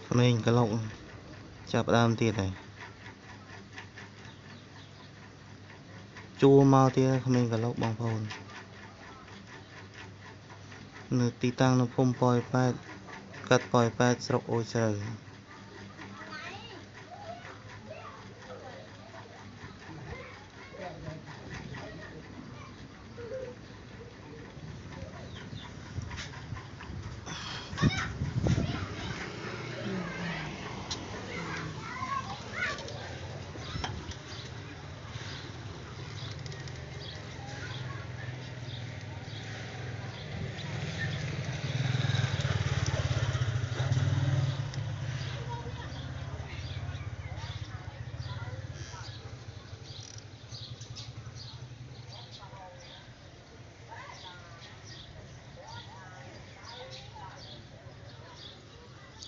mình cái lộng chập đam tiền này chua mau tia mình cái lộng bằng phồn nửa tí tăng nó phun poi pet cắt poi pet sọc ôi trời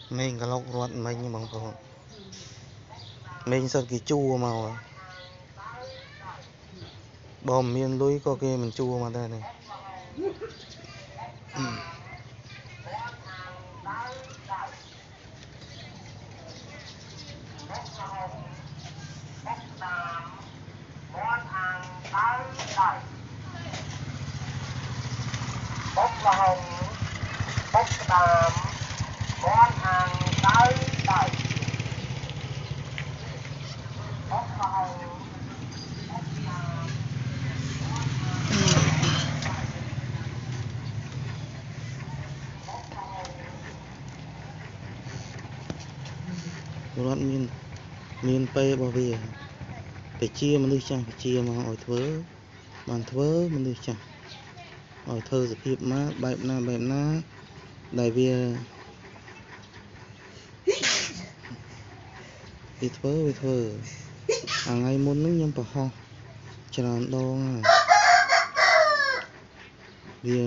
mình cái lộng ruột mình bằng phồn mình sợ cái chua màu bom miên lưới có kia mình chua mà đây này bốc là hồng bốc đàm món ăn tới đây bốc là hồng ruột miên pe bao bì phải chia mà đi chẳng phải chia mà hỏi thớ mà đi chẳng hỏi thơ sẽ hiệp má bẹp na đại vì thơ ngày muốn nước nhâm bảo ho tràn đo vì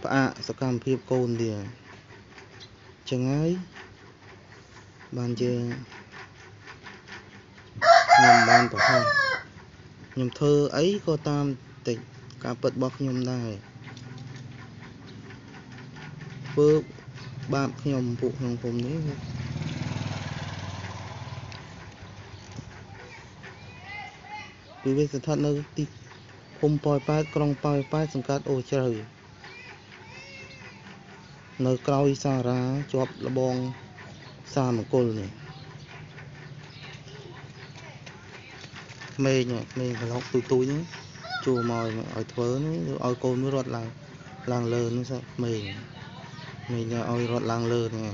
bà sẽ cầm hiệp côn thì chẳng ấy bàn chơi nhầm bàn bảo ho nhầm thơ ấy có tam tịch cả bật bọc nhầm đài vơ bạn nhầm phụ nhầmผมđấy vì vậy thật nơi tí hôm poi pát krong poi pát sông cát ô trời nơi cao xa ra chọp là bong xa một côn này mê phải lọc tui nhé chùa mòi mà ở thớ nó ôi côn mới rót làng lơ nó sao mê nhà ôi rót làng lơ này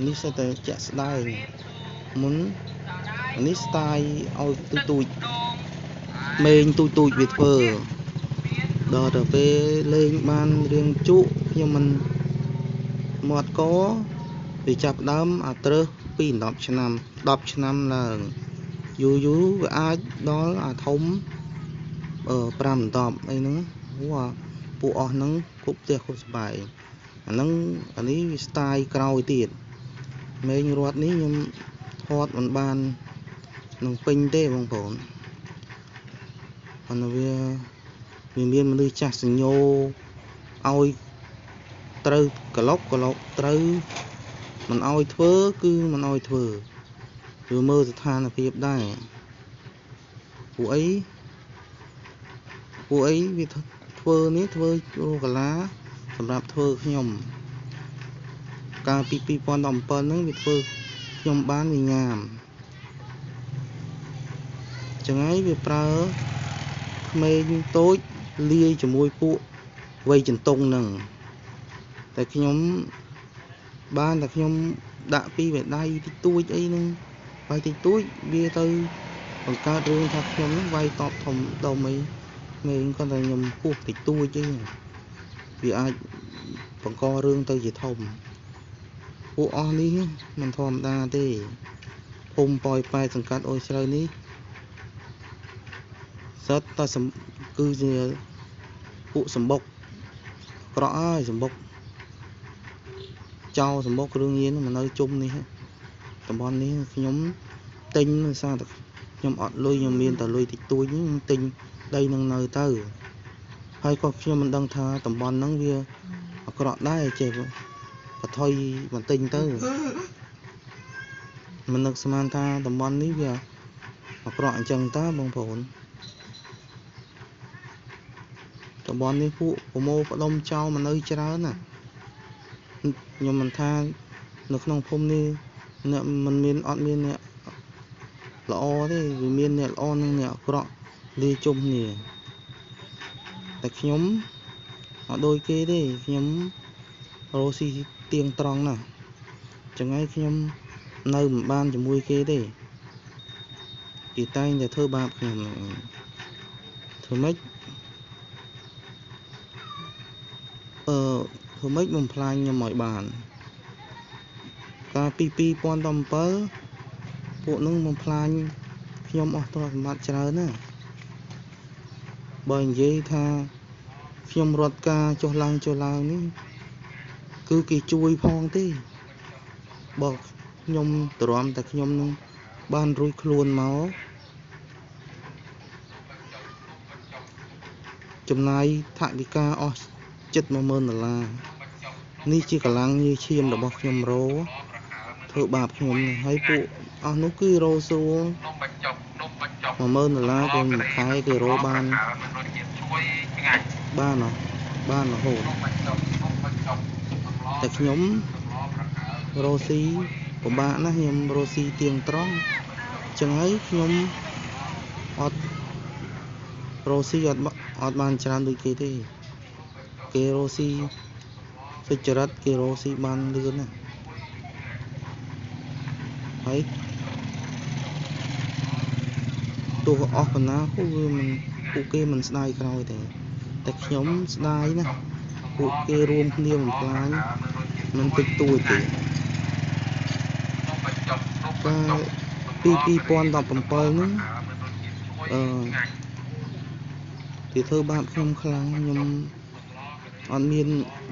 ní sẽ tới chả style muốn ní style ôi tui mê tui Việt phở đợt ở về lên ban riêng trụ nhưng mình một có vì chập đám à trơ pin đọc năm là dú với ai đó là thống ở pram đọc ấy nữa wow bộ nắng cũng tiếc không bài nắng anh ấy style cao tiền mấy ruột ní nhưng hot một ban nông pin tê bằng phổn còn là miền mình đi chặt nhô oi trơ cà lốc trơ mình oi thớ cứ mình oi thờ rồi mơจะทานเพียบได้ผู้ấy vì thơนี้thơโลกะล้าสำหรับเธอขยมการปีปอนดอมเปิลนั้นวิเธอขยมบ้านมีงามจังไงวิปลาเมนโต๊ะเลียจมูกผู้ไว้จนตรงหนึ่งแต่ขยมบ้านแต่ขยมđã pi về đây thì tôi ấyนึงไปthì tôi bia tư còn cao đường thật nhóm vay tọt thòng đầu mình con này nhầm cuộc thì tôi chứ vì ai còn co rương tư gì thòng của on đi mình thòm đa thì hôm poi pai sừng cát ôi trời ní rất ta sầm cư gì cụ sầm bốc rõ sầm bốc cho sầm bốc đương nhiên mà nơi chung đi tầm bon ní nhóm tinh sao nhóm ọt lôi nhóm miên tờ lôi thì tôi những tinh đây nâng nơi tơ ហើយក៏ខ្ញុំមិនដឹងថាតំបន់ហ្នឹងវាអាក្រក់ដែរចេះបន្ថយបន្តិចទៅមិននឹកស្មានថាតំបន់នេះវាអាក្រក់អញ្ចឹងតើបងប្អូនតំបន់នេះពួកប្រមូលផ្ដុំចោលមកនៅច្រើនណាខ្ញុំមិនថានៅក្នុងភូមិនេះអ្នកមិនមានអត់មានអ្នកល្អទេវាមានអ្នកល្អនិងអ្នកអាក្រក់លាយជុំគ្នាតែខ្ញុំអត់ដូចគេទេខ្ញុំរស់ស៊ីទៀងត្រង់ណាស់ចឹងហើយខ្ញុំនៅមិនបានជាមួយគេទេគេតែងតែធ្វើបាបខ្ញុំធ្វើម៉េចធ្វើម៉េចបំផ្លាញខ្ញុំឲ្យបានកាលពី2017ពួកនឹងបំផ្លាញខ្ញុំអស់ទ្រព្យសម្បត្តិច្រើនណាស់បើនិយាយថាខ្ញុំរត់ការចុះឡើងនេះគឺគេជួយផងទេបើខ្ញុំទ្រាំតែខ្ញុំនឹងបានរួចខ្លួនមកចំណាយថវិកាអស់ជិត$10,000នេះជាកម្លាំងញើសឈាមរបស់ខ្ញុំរោធ្វើបាបខ្ញុំហើយពួកអស់នោះគឺរោសួរ$10,000គេមួយខែគេរោបានរហូតតែខ្ញុំរោស៊ីពិបាកណាស់ខ្ញុំរោស៊ីទៀងត្រង់ចឹងហើយខ្ញុំអត់រោស៊ីអត់បានច្រើនដូចគេទេគេរោស៊ីសុចរិតគេរោស៊ីបានលឿនណាស់ហើយទោះអស់ប៉ុណ្ណាពួកគេមិនស្ដាយក្រោយទេតែខ្ញុំស្ដាយណាស់ពួកគេរួមគ្នាបំផ្លាញមិនតិចតួចទេកាលពី2017ហ្នឹងគេធ្វើបាបខ្ញុំខ្លាំងខ្ញុំអត់មាន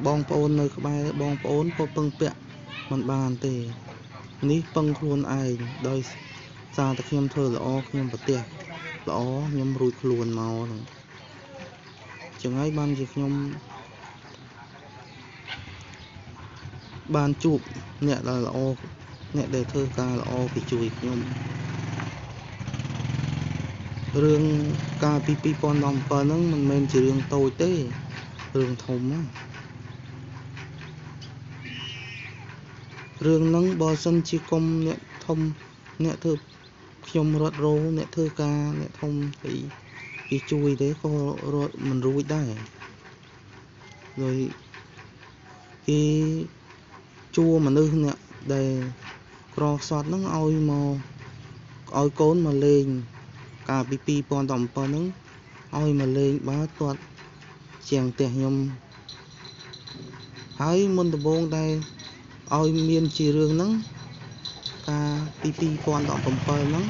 បងប្អូននៅក្បែរបងប្អូនក៏ពឹងពាក់មិនបានទេនេះពឹងខ្លួនឯងដោយសារតែខ្ញុំធ្វើល្អខ្ញុំប្រទះល្អខ្ញុំរួចខ្លួនមកហ្នឹងចឹងហើយបានជាខ្ញុំបានជួបអ្នកដែលល្អអ្នកដែលធ្វើការល្អគេជួយខ្ញុំរឿងកាលពី2017ហ្នឹងមិនមែនជារឿងតូចទេរឿងធំណារឿងហ្នឹងបើសិនជាគុំអ្នកធំអ្នកធ្វើខ្ញុំរត់រោអ្នកធ្វើការអ្នកធំគេជួយទេក៏រត់មិនរួចដែរដោយគេជួមនុស្សអ្នកដែលក្រខ្សត់ហ្នឹងឲ្យកូនមកលេងកាលពី2017ហ្នឹងឲ្យមកលេងបាល់ទាត់ជាងផ្ទះខ្ញុំហើយមុនដំបូងដែលឲ្យមានជារឿងហ្នឹងកាលពី2017ហ្នឹង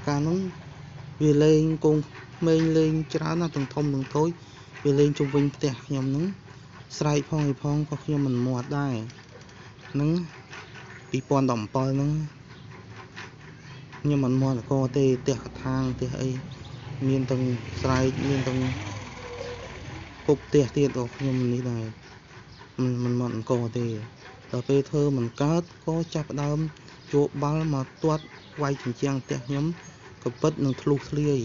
កាលហ្នឹងវាលេងកូនក្មេងលេងច្រើនណាស់ទាំងធំទាំងតូចវាលេងជុំវិញផ្ទះខ្ញុំហ្នឹងស្រែកផងឯផងក៏ខ្ញុំមិនមាត់ដែរហ្នឹង2017ហ្នឹងខ្ញុំមិនមាត់កទេផ្ទះកថាងផ្ទះអីមានទាំងស្រែកមានទាំងពុកផ្ទះទៀតក៏ខ្ញុំនេះដែរមិនមាត់អង្គទេដល់ពេលធ្វើមិនកើតក៏ចាប់ផ្ដើមយកបាល់មកទាត់វាយជញ្ជាំងផ្ទះខ្ញុំក៏ពិតនឹងធ្លុះធ្លាយ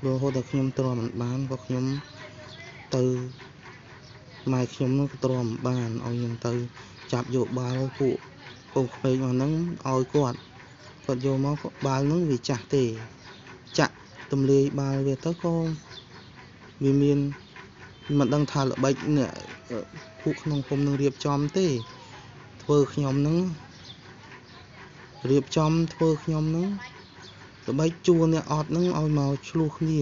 រហូតដល់ខ្ញុំទ្រាំមិនបានក៏ខ្ញុំទៅម៉ែខ្ញុំនឹងទ្រាំមិនបានឲ្យខ្ញុំទៅចាប់យកបាល់ពួកកូនក្មេងមកហ្នឹងឲ្យគាត់យកមកបាល់ហ្នឹងវាចាស់ទេចាក់ទម្លាយបាល់វាទៅក៏វាមានមិនដឹងថាល្បិចអ្នកពួកក្នុងភូមិនឹងរៀបចំទេធ្វើខ្ញុំហ្នឹងរៀបចំធ្វើខ្ញុំហ្នឹងល្បិចជួអ្នកអត់ហ្នឹងឲ្យមកឆ្លោះគ្នា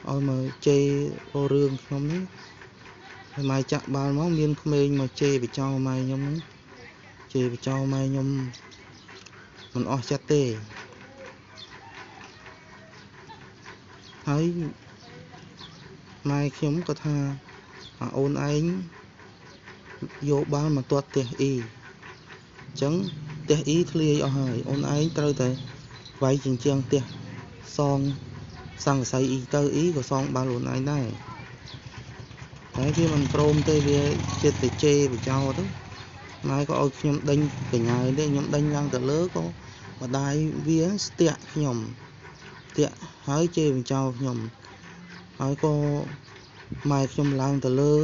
ឲ្យមកជេររឿងខ្ញុំហ្នឹងហើយម៉ែចាក់បាល់មកមានក្មេងមកជេរបចោម៉ែខ្ញុំហ្នឹងជេរបចោម៉ែខ្ញុំមិនអស់ចិត្តទេហើយម៉ែខ្ញុំក៏ថាអូនឯងយកបាល់មកទាត់ផ្ទះអ៊ីអញ្ចឹងផ្ទះអ៊ីធ្លាយអស់ហើយអូនឯងត្រូវតែវាយជញ្ជាំងផ្ទះសងសង្កសីអ៊ីទៅអ៊ីក៏សងបាល់អូនឯងដែរ តែវាមិនព្រមទេវាចិត្តតែជេរបចោទៅម៉ែក៏ឲ្យខ្ញុំដេញកញ្ញើទេខ្ញុំដេញឡើងទៅលើក៏ម្ដាយវាស្ទាក់ខ្ញុំស្ទាក់ហើយជេរបចោខ្ញុំហើយក៏ម៉ែខ្ញុំឡើងទៅលើ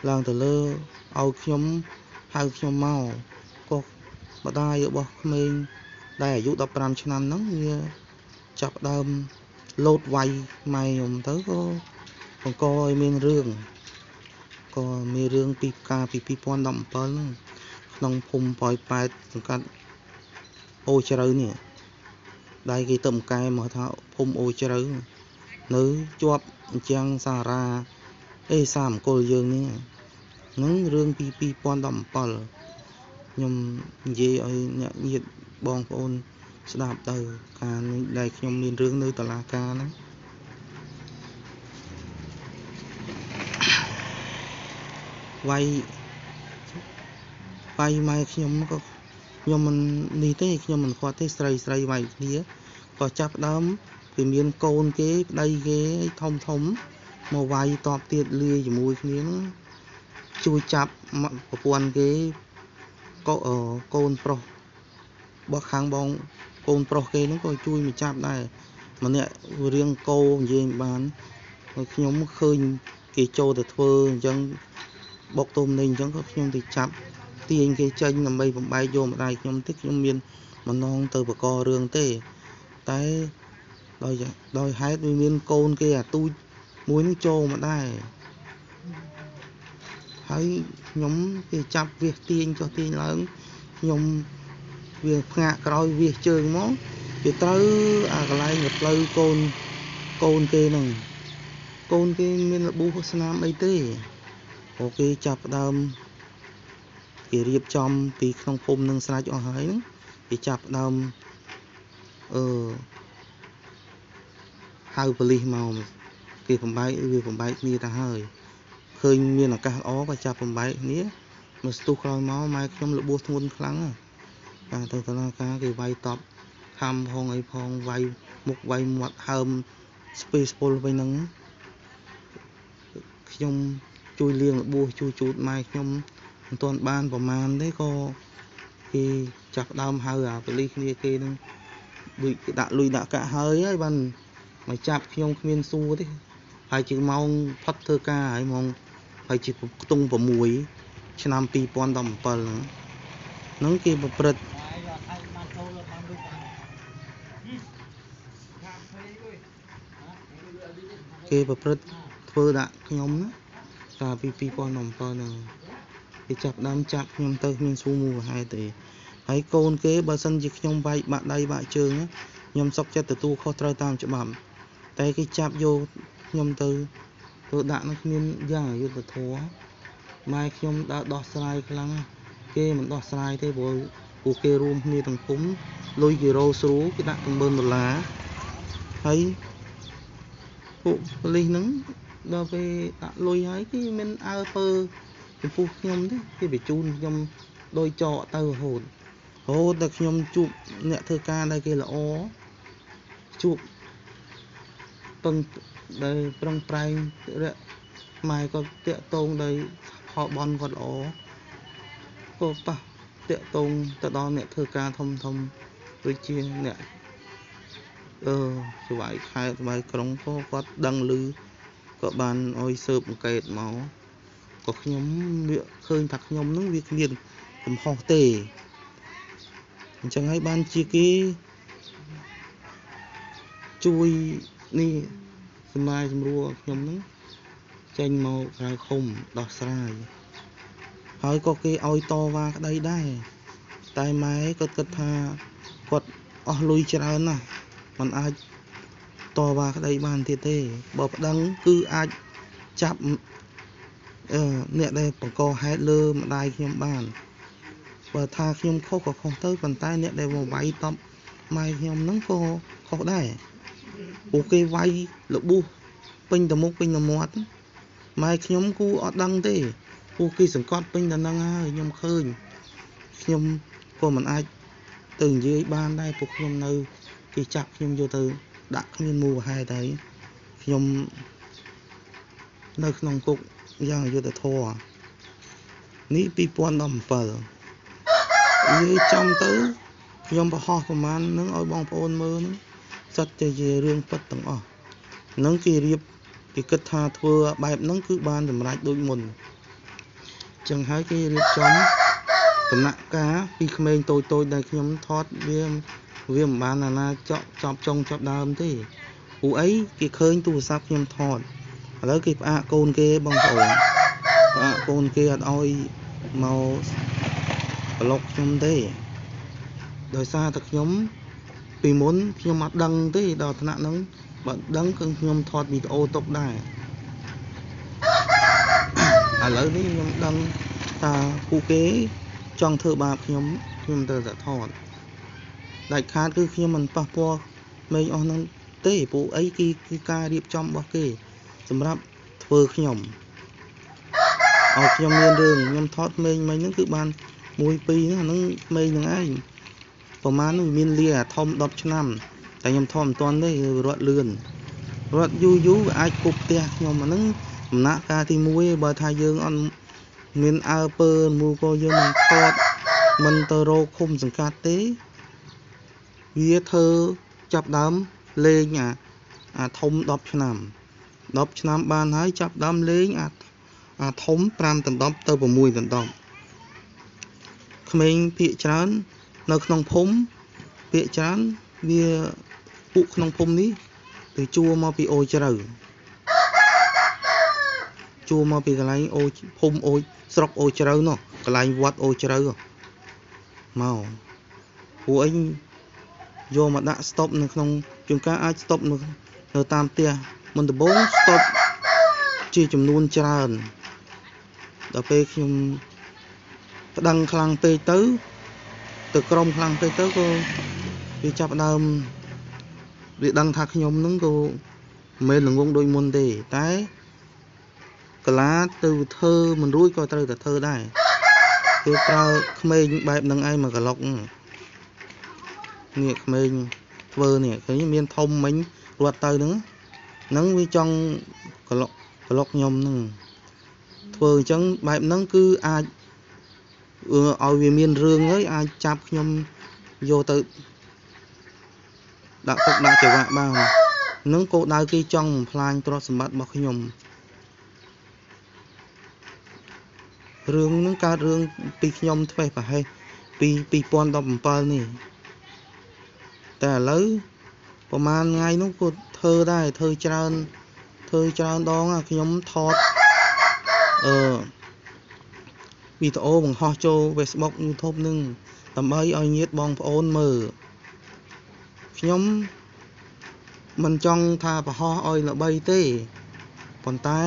ឲ្យខ្ញុំហៅខ្ញុំមកក៏ម្ដាយរបស់ក្មេងដែលអាយុ15ឆ្នាំហ្នឹងវាចាប់ដើមលោតវាយម៉ែខ្ញុំទៅក៏បង្កឲ្យមានរឿងក៏មានរឿងពីកាលពី2017ហ្នឹងក្នុងភូមិប៉ោយប៉ែតសង្កាត់អូជ្រៅនេះដែលគេទៅកែមកថាភូមិអូជ្រៅនៅជាប់អញ្ចឹងសាមង្គលយើងនេះនឹងរឿងពី2017ខ្ញុំនិយាយឲ្យអ្នកញាតិបងប្អូនស្ដាប់ទៅកាលនេះដែលខ្ញុំមានរឿងនៅតុលាការហ្នឹងវាយម៉ែខ្ញុំក៏ខ្ញុំមិននេះទេខ្ញុំមិនគាត់ទេស្រីវាយគ្នាក៏ចាប់ដើមវាមានកូនគេប្តីគេធំមកវាយតបទៀតលាយជាមួយគ្នាហ្នឹងជួយចាប់ប្រពន្ធគេកូនប្រុសរបស់ខាងបងកូនប្រុសគេហ្នឹងក៏ជួយមកចាប់ដែរម្នាក់រៀងកោនិយាយបានហើយខ្ញុំឃើញគេចូលទៅធ្វើអញ្ចឹងបុកទុំនេះអញ្ចឹងក៏ខ្ញុំទៅចាប់ទាញគេចេញដើម្បីបំបែកយកម្ដាយខ្ញុំតិចខ្ញុំមានបំណងទៅបករឿងទេតែដោយហេតុវាមានកូនគេអាទូចមួយនឹងចូលមកដែរហើយខ្ញុំគេចាប់វាទាញចុះទាញឡើងខ្ញុំវាផ្ងាកក្រោយវាជើងមកវាត្រូវអាកន្លែងផ្លូវកូនគេហ្នឹងកូនគេមានរបួសស្នាមអីទេព្រោះគេចាប់ដើមគេរៀបចំពីក្នុងភូមិនឹងស្រេចអស់ហើយហ្នឹងគេចាប់ដើមហៅប៉ូលីសមកគេបំបែកគ្នាទៅហើយឃើញមានឱកាសល្អក៏ចាប់បំបែកគ្នាមកស្ទុះក្រោយមកម៉ែខ្ញុំរបួសធ្ងន់ខ្លាំងបាទទៅតុលាការគេវាយតបខំផងអីផងវាយមុខវាយមាត់ហើមស្ពេស្ពុលវិញហ្នឹងខ្ញុំជួយលាងរបួសជួយជូតម៉ែខ្ញុំមិនទាន់បានប្រមាណទេក៏គេចាប់ដើមហៅអាប៉ូលីសគ្នាគេនឹងដូចគេដាក់លុយដាក់កាក់ហើយបានមកចាប់ខ្ញុំគ្មានសួរទេហើយជាម៉ោងផឹកធ្វើការហើយម៉ោងហើយជាខ្ទង់6ឆ្នាំ2017ហ្នឹងគេប្រព្រឹត្តធ្វើដាក់ខ្ញុំណាកាលពី2017ហ្នឹងគេចាប់ដើមចាប់ខ្ញុំទៅគ្មានសួរមូលហេតុទេហើយកូនគេបើសិនជាខ្ញុំបែកបាក់ដៃបាក់ជើងខ្ញុំសុខចិត្តទទួលខុសត្រូវតាមច្បាប់តែគេចាប់យកខ្ញុំទៅដាក់នោះគ្មានយ៉ាងអយុត្តិធម៌ម៉ែខ្ញុំដើរដោះស្រាយខ្លាំងគេមិនដោះស្រាយទេព្រោះពួកគេរួមគ្នាទាំងភូមិលុយគេរោស្រួលគេដាក់$10,000ហើយពួកប៉ូលីសហ្នឹងដល់ពេលដាក់លុយហើយគេមិនអើពើចំពោះខ្ញុំទេគេបញ្ជូនខ្ញុំដោយចោកទៅរហូតតែខ្ញុំជួបអ្នកធ្វើការដែលគេល្អជួបដែលប្រឹងប្រែងម៉ែក៏តាក់ទងដោយផលបន់គាត់ល្អក៏ប៉ះតាក់ទងទៅដល់អ្នកធ្វើការធំដូចជាអ្នកស្វាយខេត្តស្វាយក្រុងក៏គាត់ដឹងឮក៏បានអោយស៊ើបអង្កេតមកក៏ខ្ញុំវាឃើញថាខ្ញុំនឹងវាគ្មានកំហុសទេអញ្ចឹងហើយបានជាគេជួយនេះសម្រួលខ្ញុំនឹងចេញមកក្រៅឃុំដោះស្រាយហើយក៏គេឲ្យតវ៉ាក្តីដែរតែម៉ែគាត់គិតថាគាត់អស់លុយច្រើនណាស់มันអាចតវ៉ាក្តីបានទៀតទេបើប្តឹងគឺអាចចាប់អ្នកដែលបង្កហេតុលើម្ដាយខ្ញុំបានបើថាខ្ញុំខុសក៏ខុសទៅប៉ុន្តែអ្នកដែលមកវាយតបម៉ែខ្ញុំហ្នឹងក៏ខុសដែរពួកគេវាយរបួសពេញទៅមុខពេញទៅមាត់ម៉ែខ្ញុំគូអត់ដឹងទេពួកគេសង្កត់ពេញតែហ្នឹងហើយខ្ញុំឃើញខ្ញុំក៏មិនអាចទៅនិយាយបានដែរពួកខ្ញុំនៅគេចាប់ខ្ញុំយកទៅដាក់គ្មានមូលហេតុហើយខ្ញុំ នៅក្នុងគុកយ៉ាងយុត្តិធម៌នេះ2017និយាយចំទៅខ្ញុំបង្ហោះប្រមាណនឹងឲ្យបងប្អូនមើលនឹងសិតតែជារឿងពិតទាំងអស់នឹងគេរៀបគេគិតថាធ្វើបែបហ្នឹងគឺបានសម្រេចដូចមុនចឹងហើយគេរៀបចំដំណាក់កាលពីក្មេងតូចដែលខ្ញុំថតវាមិនបានណាចាប់ចុងចាប់ដើមទេពួកអីគេឃើញទូរស័ព្ទខ្ញុំថតឥឡូវគេផ្អាកកូនគេបងប្អូនផ្អាកកូនគេអត់ឲ្យមកប្លុកខ្ញុំទេដោយសារតែខ្ញុំពីមុនខ្ញុំអត់ដឹងទេដល់ថ្នាក់ហ្នឹងបើដឹងគឺខ្ញុំថតវីដេអូទុកដែរឥឡូវនេះខ្ញុំដឹងថាពួកគេចង់ធ្វើបាបខ្ញុំទៅតែថតដាច់ខាតគឺខ្ញុំមិនប៉ះពាល់មេងអស់ហ្នឹងទេពួកអីគឺការរៀបចំរបស់គេសម្រាប់ធ្វើខ្ញុំឲ្យខ្ញុំមានរឿងខ្ញុំថតមេងមិញហ្នឹងគឺបាន1 2ហ្នឹងមេងហ្នឹងឯងប្រហែលនោះមានលាធំ10ឆ្នាំតែខ្ញុំថតមិនទាន់ទេរត់លឿនរត់យូរវាអាចគប់ផ្ទះខ្ញុំអាហ្នឹងដំណាក់កាលទី1បើថាយើងអត់មានអើពើមូក៏យើងមិនថតមិនទៅរកឃុំសង្កាត់ទេវាធ្វើចាប់ដើមលេងអាធំ10ឆ្នាំបានហើយចាប់ដើមលេងអាធំ5ដណ្ដប់ទៅ6ដណ្ដប់ក្មេងភាគច្រើននៅក្នុងភូមិភាគច្រើនវាពួកក្នុងភូមិនេះទៅជួមកពីអូជ្រៅជួមកពីកន្លែងអូភូមិអូស្រុកអូជ្រៅនោះកន្លែងវត្តអូជ្រៅមកពួកអីយកមកដាក់ស្តុបនៅក្នុងជួនកាលអាចស្តុបនៅតាមផ្ទះមុនដំបូងស្តុបជាចំនួនច្រើនដល់ពេលខ្ញុំប្តឹងខ្លាំងពេកទៅក្រុមខ្លាំងពេកទៅក៏វាចាប់ដើមវាដឹងថាខ្ញុំនឹងក៏មិនល្ងងដូចមុនទេតែកលាទៅធ្វើមិនរួចក៏ត្រូវតែធ្វើដែរគេប្រើក្មេងបែបហ្នឹងឯងមកក្លុកនេះក្មេងធ្វើនេះឃើញមានធំមិញរត់ទៅហ្នឹងវាចង់ក្លុកខ្ញុំហ្នឹងធ្វើអញ្ចឹងបែបហ្នឹងគឺអាចឲ្យវាមានរឿងហើយអាចចាប់ខ្ញុំយកទៅដាក់គុកដាក់ច្បាប់បាននឹងគោលដៅគេចង់បំផ្លាញទ្រព្យសម្បត្តិរបស់ខ្ញុំរឿងហ្នឹងកើតរឿងពីខ្ញុំធ្វេសប្រហែសពី2017នេះតែឥឡូវប្រហែលថ្ងៃនោះក៏ធ្វើដែរធ្វើច្រើនដងខ្ញុំថតវីដេអូបង្ហោះចូល Facebook YouTube នឹងដើម្បីឲ្យញាតិបងប្អូនមើលខ្ញុំមិនចង់ថាបង្ហោះឲ្យល្បីទេប៉ុន្តែ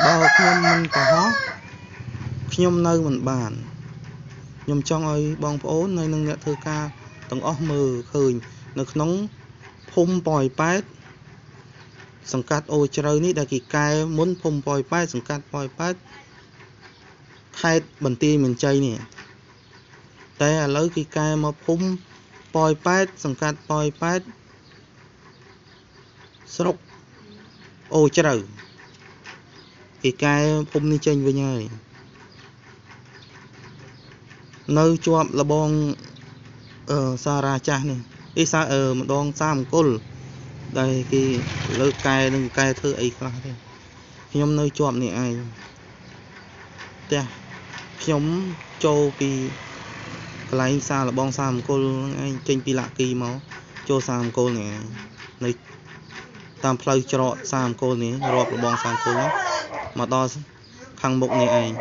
បើខ្ញុំមិនបង្ហោះខ្ញុំនៅមិនបានខ្ញុំចង់ឲ្យបងប្អូននៅនឹងអ្នកធ្វើការទាំងអស់មើលឃើញនៅក្នុងភូមិប៉ោយប៉ែតសង្កាត់អូជ្រៅនេះដែលគេកែមុនភូមិប៉ោយប៉ែតសង្កាត់ប៉ោយប៉ែតខេត្តបន្ទាយមានជ័យនេះតែឥឡូវគេកែមកភូមិប៉ោយប៉ែតសង្កាត់ប៉ោយប៉ែតស្រុកអូជ្រៅគេកែភូមិនេះចេញវិញហើយនៅជាប់លបងសារ៉ាចាស់នេះម្ដងសាមអង្គុលដែលគេលើកកែនឹងកែធ្វើអីខ្លះទេខ្ញុំនៅជាប់នេះឯងផ្ទះខ្ញុំចូលពីកន្លែងសារលបងសាមអង្គុលហ្នឹងឯងចេញពីលាក់គីមកចូលសាមអង្គុលនេះឯងនៅតាមផ្លូវច្រកសាមអង្គុលនេះរាប់លបងសាមអង្គុលមកដល់ខាងមុខនេះឯង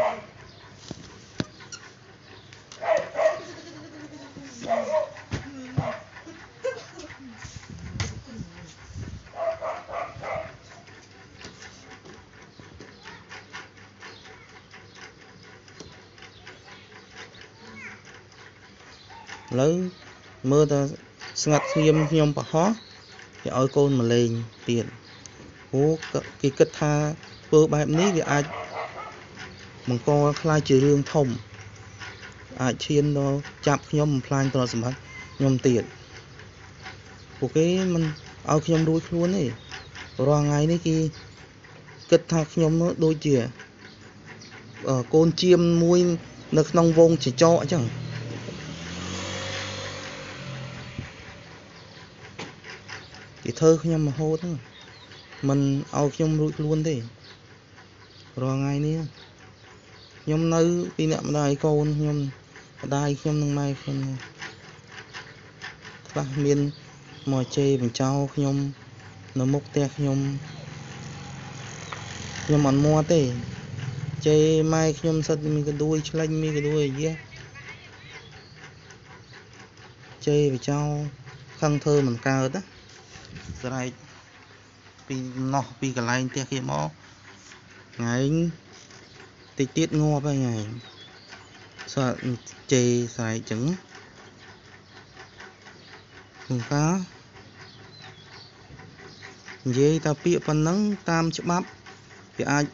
ឥឡូវមើលតែស្ងាត់ស្ងៀមខ្ញុំប្រហោះគេឲ្យកូនមកលេងទៀតអូគេគិតថាធ្វើបែបនេះវាអាចបង្កខ្លាចជារឿងធំអាចឈានដល់ចាប់ខ្ញុំបំផ្លាញទ្រព្យសម្បត្តិខ្ញុំទៀតពួកគេមិនឲ្យខ្ញុំរួចខ្លួនទេរាល់ថ្ងៃនេះគេ គិតថាខ្ញុំដូចជាកូនជៀមមួយនៅក្នុងវងចចកអញ្ចឹងគេធ្វើខ្ញុំរហូតហ្នឹងមិនឲ្យខ្ញុំរួចខ្លួនទេរាល់ថ្ងៃនេះខ្ញុំនៅពីអ្នកម្ដាយកូនខ្ញុំម្ដាយខ្ញុំនិងម៉ែខ្ញុំខ្លះមានមកជេរបញ្ចោខ្ញុំនៅមុខផ្ទះខ្ញុំអត់មាត់ទេជេរម៉ែខ្ញុំសិតមានកដួយឆ្លេញមានកដួយអាយះជេរបញ្ចោខឹងធ្វើមិនកើតណាស្រែកពីណោះពីកន្លែងផ្ទះគេមកថ្ងៃតិចទៀតងាប់ហើយថ្ងៃសើជេរស្រែកចឹងក្នុងការនិយាយតែពាក្យប៉ុណ្ណឹងតាមច្បាប់វាអាច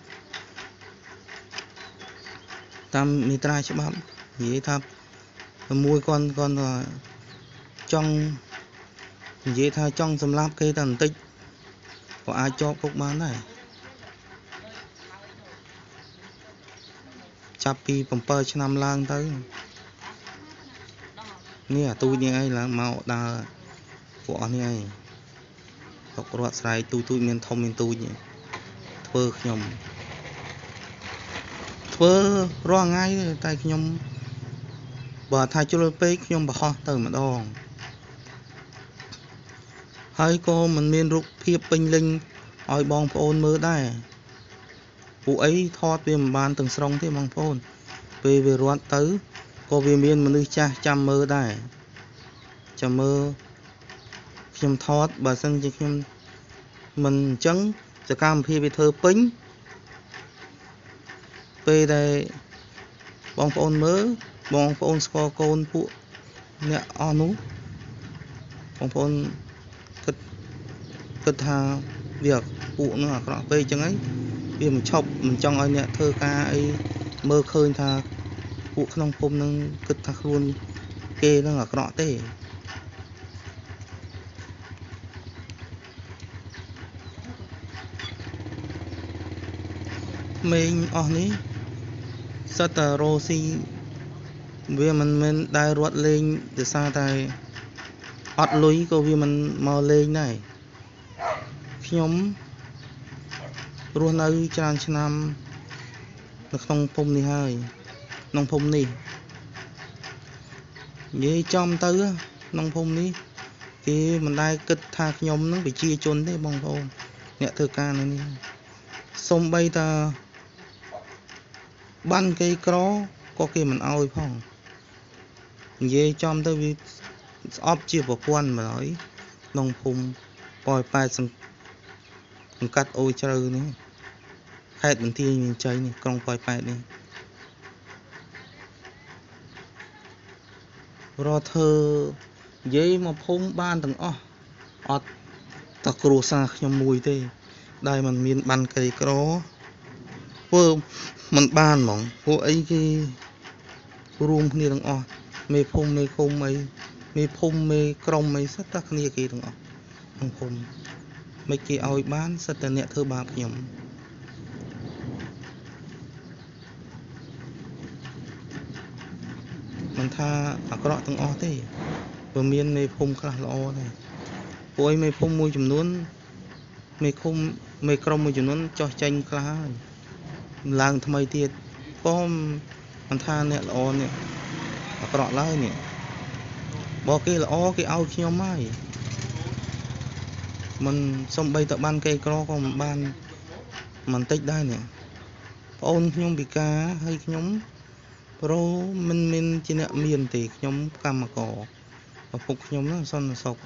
តាមមាត្រាច្បាប់និយាយថាមួយគាត់ថាចង់និយាយថាចង់សម្លាប់គេតែបន្តិចក៏អាចជាប់គុកបានដែរចាប់ពី7ឆ្នាំឡើងទៅនេះអាទូចនេះឯងឡើងមកដើរពួកអស់នេះឯងតករត់ស្រែកទូចមានធំមានទូចធ្វើខ្ញុំធ្វើរាល់ថ្ងៃតែខ្ញុំបើថាជលពេកខ្ញុំបរោះទៅម្ដងហើយក៏មិនមានរូបភាពពេញលេញឲ្យបងប្អូនមើលដែរពួកអីថតវាមិនបានទាំងស្រុងទេបងប្អូនពេលវារត់ទៅក៏វាមានមនុស្សចាស់ចាំមើលដែរចាំមើលខ្ញុំថតបើសិនជាខ្ញុំមិនអញ្ចឹងសកម្មភាពវាធ្វើពេញពេលដែលបងប្អូនមើលបងប្អូនស្គាល់កូនពួកអ្នកអស់នោះបងប្អូនគិតថាវាពួកនោះអាក្រក់ពេកអញ្ចឹងហើយវាមិនឈប់មិនចង់ឲ្យអ្នកធ្វើការអីមើលឃើញថាពួកក្នុងភូមិនឹងគិតថាខ្លួនគេនឹងអាក្រក់ទេមេងអស់នេះសិតតែរស់ស៊ីវាមិនមែនដែលរត់លេងដោយសារតែអត់លុយក៏វាមិនមកលេងដែរខ្ញុំរស់នៅច្រើនឆ្នាំនៅក្នុងភូមិនេះហើយក្នុងភូមិនេះនិយាយចំទៅក្នុងភូមិនេះគេមិនដែលគិតថាខ្ញុំនឹងប្រជាជនទេបងប្អូនអ្នកធ្វើការនៅនេះសូម្បីតាបានគេក្រក៏គេមិនអោយផងនិយាយចំទៅវាស្អប់ជាប្រព័ន្ធមកហើយក្នុងភូមិប៉ោយប៉ែតសង្កាត់អូជ្រៅនេះខេត្តបន្ទាយមានជ័យនេះក្រុងប៉ោយប៉ែតនេះរកធ្វើនិយាយមកភូមិបានទាំងអស់អត់តែគ្រួសារខ្ញុំមួយទេដែលมันមានបានក្រីក្រធ្វើมันបានហ្មងពួកអីគេរួមគ្នាទាំងអស់មេភូមិមេឃុំអីមេភូមិមេក្រុមអីសិតតែគ្នាគេទាំងអស់ក្នុងភូមិមិនគេឲ្យបានសិតតែអ្នកធ្វើបាបខ្ញុំមិនថាអាក្រក់ទាំងអស់ទេព្រោះមានមេភូមិខ្លះល្អដែរពួកឯមេភូមិមួយចំនួនមេឃុំមេក្រុមមួយចំនួនចោះចេញខ្លះហើយឡើងថ្មីទៀតក៏មិនថាអ្នកល្អនេះអាក្រក់ឡើយនេះបើគេល្អគេឲ្យខ្ញុំហើយមិនសំបីតបានគេក្រក៏មិនបានមិនតិចដែរនេះប្អូនខ្ញុំពិការហើយខ្ញុំប្រូមិនមានជាអ្នកមានទេខ្ញុំកម្មករឪពុកខ្ញុំណាសន្តិសុខ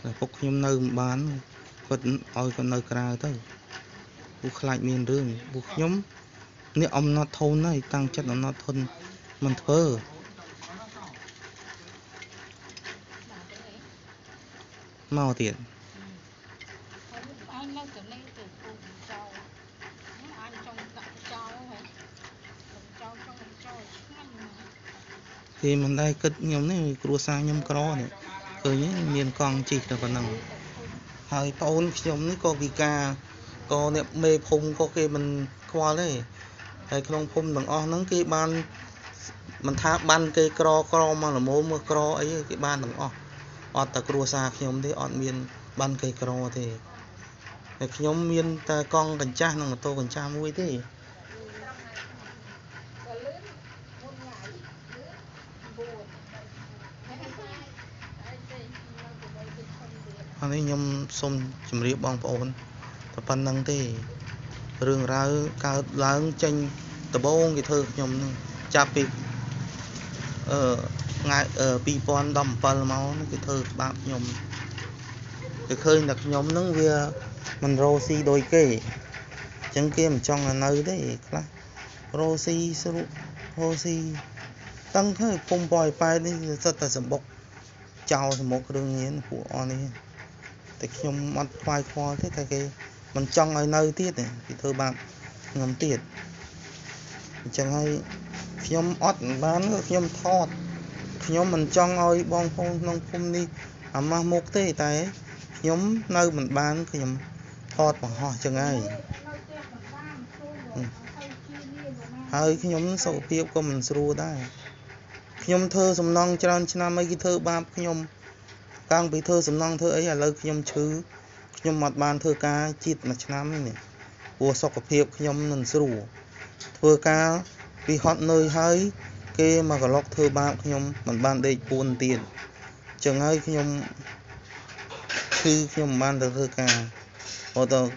ឪពុកខ្ញុំនៅមិនបានគាត់ឲ្យគាត់នៅក្រៅទៅពួកខ្លាចមានរឿងពួកខ្ញុំនេះអំណត់ធនហើយតាំងចិត្តអំណត់ធនមិនធ្វើមកទៀតគេមិនដែលគិតខ្ញុំនេះគ្រួសារខ្ញុំក្រនេះឃើញមានកង់ជិះទៅប៉ុណ្ណឹងហើយប្អូនខ្ញុំនេះក៏ពិការ có nè mê phum có cái mình qua đấy hay không phum đằng o nắng cái ban mình thả ban cái cro mà là mưa cro ấy cái ban đằng o ta cua xa nhóm thế on miền ban cái cro thì nhóm miền ta con cảnh cha nó mà tô cảnh cha muối thế anh ấy nhóm xôm chìm riệp bong ổn tập pan năng thế rừng ra cao lớn tranh tập bông cái thơ nhóm chạp bị ngay pi pon đầm pal máu cái thơ bạc nhóm cái khơi đặc nhóm nắng vía mình rosi đôi kê chẳng kia mình trong là nơi đấy là rosi rosi tăng hơi phun bòi pai đi rất là sầm bốc chào một đường nhiên của on đi thì nhóm mặt khoai khoa thế cái mình trong ở nơi tiết này thì thơ bạn ngầm tiết chẳng hay nhóm ót bán nhóm thọt nhóm mình trong ơi bong phong nông phun đi mà một thế tại nhóm nơi mình bán cái nhóm thọt bằng họ chẳng ai hơi cái nhóm sầu tiếp của mình sưu đây nhóm thơ sầm non cho năm mấy cái thơ ba nhóm càng bị thơ sầm non thơ ấy là lời nhóm chứ nhóm mặt bàn thơ ca chít mà năm này của sọc hiệp nhóm mình sưu thơ ca vì họ nơi hơi kê mà có lọc thơ ba nhóm mình ban đây buồn tiền chẳng ai nhóm thư nhóm ban thơ ca ở tờ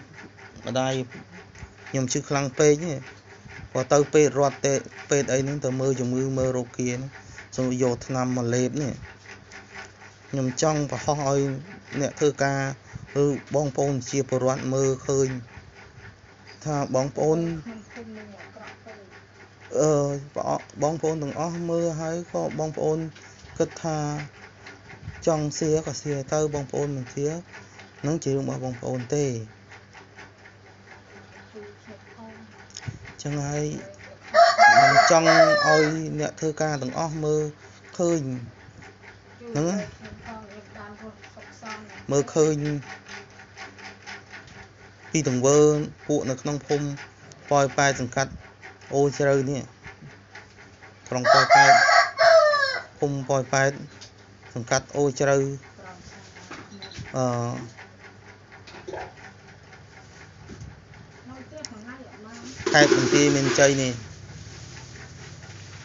ở đây nhóm chữ khăn phê nhé và tao phê rót phê ấy nó tao mơ trong mơ rô kia xong rồi năm mà lệp nè nhóm trong và hỏi nè thơ ca bong phôn chia bờ rót mơ khơi tha bong phôn bong phôn từng ó mơ hay có bong phôn cất tha trong xía cả xía tao bong phôn mình xía nó chỉ được bong phôn tê chẳng ai trong ôi nè thơ ca từng ó mơ khơi nó mơ khơi khi từng vơ phụ nó không phum poi pai từng cắt ô chơi nè trong poi pai phum poi pai từng cắt ô chơi hai phần kia mình chơi nè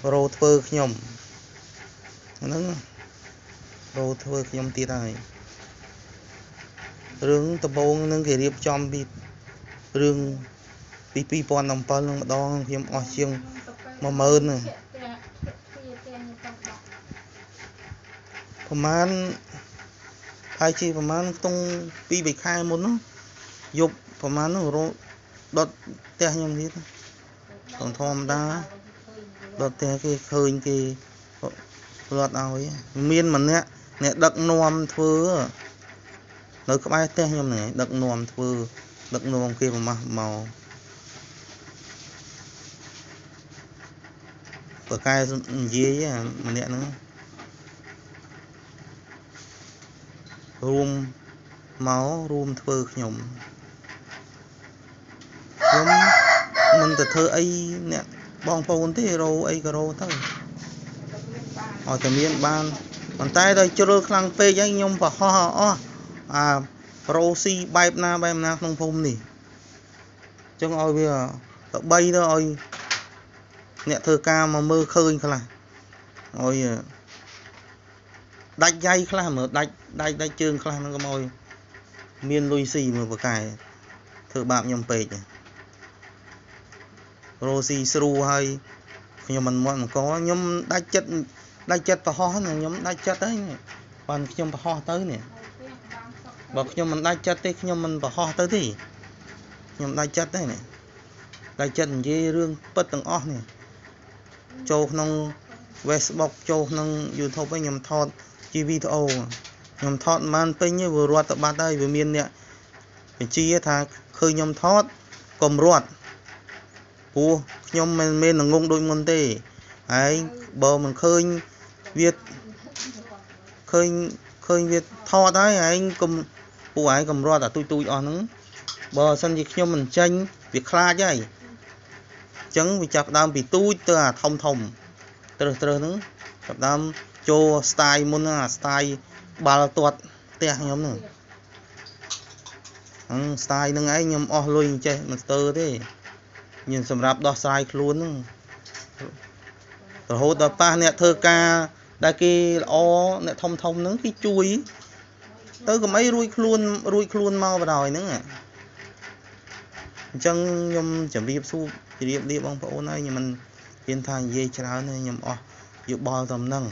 rô thơ nhom nó rô thơ nhom tiệt này rương tập bông nâng cái điệp chom bị rương pi pon nằm pal nâng đo nhom ở chiêng mà mơn nàyประมาณhai chi ประมาณ tung pi bị khai muốn nó dục ประมาณ nó đọt te nhom đi còn thom đá đọt te cái khơi cái lọt ao ấy miên mình nè đặc nôm thưa nơi có ai te nhom này đặc nôm thưa đặc nôm kia mà màu ở cái gì á mà nè nữa room máu room thưa nhom mình từ thơ ấy nè bong phôn thế rồi ấy caro thôi ở từ miền ban bàn tay đây chưa được khăn phê với nhung và ho rosi bay na không phun nè chứ ôi bây giờ bay đó ôi nè thơ ca mà mơ khơi khla ôi đạch dây khla mà đạch chương khla nó có môi miền luisi mà vừa cài thơ bạn nhung pê rosi sru hay nhưng mình muốn có nhóm đá chất và ho này nhóm đá chất đấy còn nhóm và ho tới nè bảo nhóm mình đá chất đấy nhóm mình và ho tới thì nhóm đá chất đấy này đá chất gì rương bất từng ó này châu nông Facebook châu nông YouTube với nhóm thọt video nhóm thọt man pe như vừa ruột tập bát đây vừa miền nè mình chi thà khơi nhóm thọt cầm ruột của nhóm mình là ngôn đôi môn tê ấy bờ mình khơi Việt khơi Việt thọ đấy anh cầm của ai cầm ra là tôi on nó bờ sân gì nhom mình tranh việc kha vậy chẳng vì chập đam bị tui từ thông thông từ từ nữa chập đam cho style môn style ba tuột tè nhóm nữa style nâng ấy nhóm lui chơi mà từ thế nhìn sầm rạp đo style luôn rồi hốt đập pa nè thơ ca đại kia o nè thông thông nứng cái chui tới có mấy ruồi luôn mau vào đòi nữa chân nhom chuẩn bị su chỉ điệp ông phụ này nhưng mình hiện thành dây cháo này nhom dự bao tầm nâng